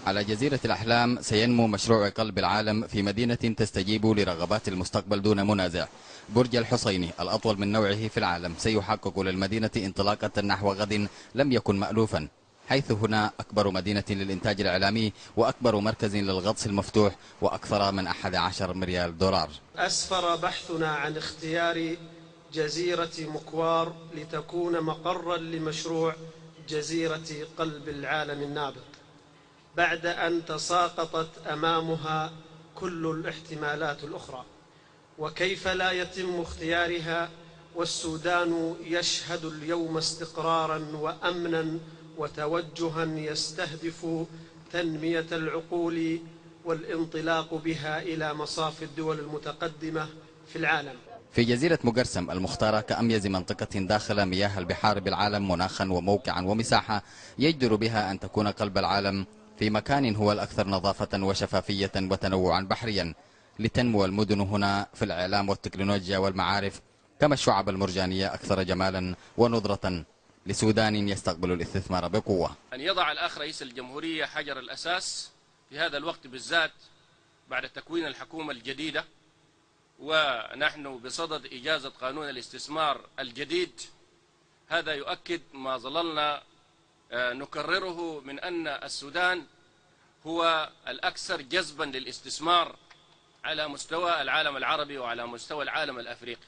على جزيرة الأحلام سينمو مشروع قلب العالم في مدينة تستجيب لرغبات المستقبل دون منازع. برج الحصيني الأطول من نوعه في العالم سيحقق للمدينة انطلاقة نحو غد لم يكن مألوفا، حيث هنا أكبر مدينة للإنتاج الإعلامي وأكبر مركز للغطس المفتوح وأكثر من 11 مليار دولار. أسفر بحثنا عن اختيار جزيرة مكوار لتكون مقرا لمشروع جزيرة قلب العالم النابض، بعد أن تساقطت أمامها كل الاحتمالات الأخرى. وكيف لا يتم اختيارها والسودان يشهد اليوم استقرارا وأمنا وتوجها يستهدف تنمية العقول والانطلاق بها إلى مصاف الدول المتقدمة في العالم. في جزيرة مقرسم المختارة كأميز منطقة داخل مياه البحار بالعالم مناخا وموقعا ومساحة يجدر بها أن تكون قلب العالم في مكان هو الأكثر نظافة وشفافية وتنوعا بحريا، لتنمو المدن هنا في الإعلام والتكنولوجيا والمعارف، كما الشعب المرجانية أكثر جمالا ونضرة لسودان يستقبل الاستثمار بقوة. أن يضع الأخ رئيس الجمهورية حجر الأساس في هذا الوقت بالذات بعد تكوين الحكومة الجديدة، ونحن بصدد إجازة قانون الاستثمار الجديد. هذا يؤكد ما ظللنا نكرره من أن السودان هو الأكثر جذبا للاستثمار على مستوى العالم العربي وعلى مستوى العالم الأفريقي.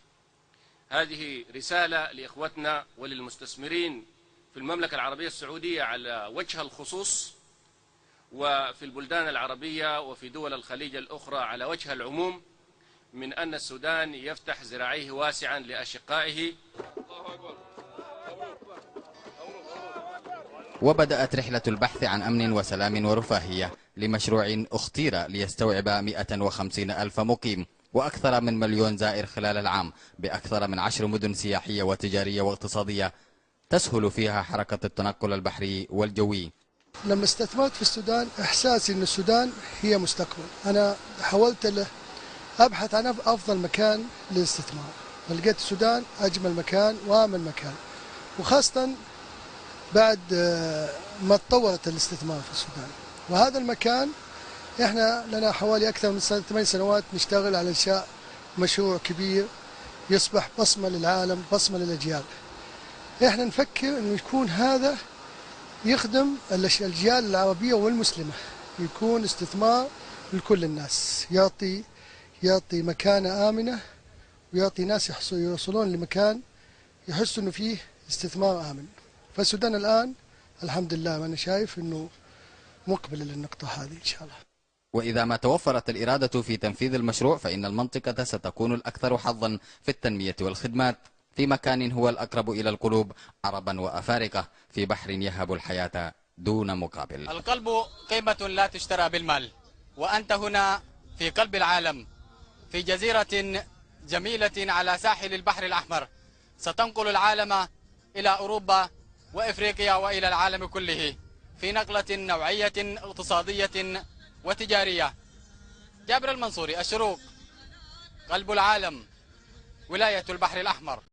هذه رسالة لإخوتنا وللمستثمرين في المملكة العربية السعودية على وجه الخصوص، وفي البلدان العربية وفي دول الخليج الأخرى على وجه العموم، من أن السودان يفتح ذراعيه واسعا لأشقائه. وبدأت رحلة البحث عن أمن وسلام ورفاهية لمشروع اختير ليستوعب 150 ألف مقيم وأكثر من 1,000,000 زائر خلال العام، بأكثر من 10 مدن سياحية وتجارية واقتصادية تسهل فيها حركة التنقل البحري والجوي. لما استثمرت في السودان إحساسي أن السودان هي مستقبل. أنا حاولت أبحث عن أفضل مكان للاستثمار، ولقيت السودان أجمل مكان وآمن مكان، وخاصة بعد ما تطورت الاستثمار في السودان. وهذا المكان احنا لنا حوالي أكثر من 8 سنوات نشتغل على إنشاء مشروع كبير يصبح بصمة للعالم، بصمة للأجيال. احنا نفكر أنه يكون هذا يخدم الأجيال العربية والمسلمة، يكون استثمار لكل الناس، يعطي مكانة آمنة، ويعطي ناس يوصلون لمكان يحسوا أنه فيه استثمار آمن. فالسودان الآن الحمد لله وأنا شايف أنه مقبل للنقطة هذه إن شاء الله. وإذا ما توفرت الإرادة في تنفيذ المشروع فإن المنطقة ستكون الأكثر حظا في التنمية والخدمات في مكان هو الأقرب إلى القلوب عربا وأفارقة، في بحر يهب الحياة دون مقابل. القلب قيمة لا تشترى بالمال، وأنت هنا في قلب العالم في جزيرة جميلة على ساحل البحر الأحمر، ستنقل العالم إلى أوروبا وإفريقيا وإلى العالم كله في نقلة نوعية اقتصادية وتجارية. جابر المنصوري، الشروق، قلب العالم، ولاية البحر الأحمر.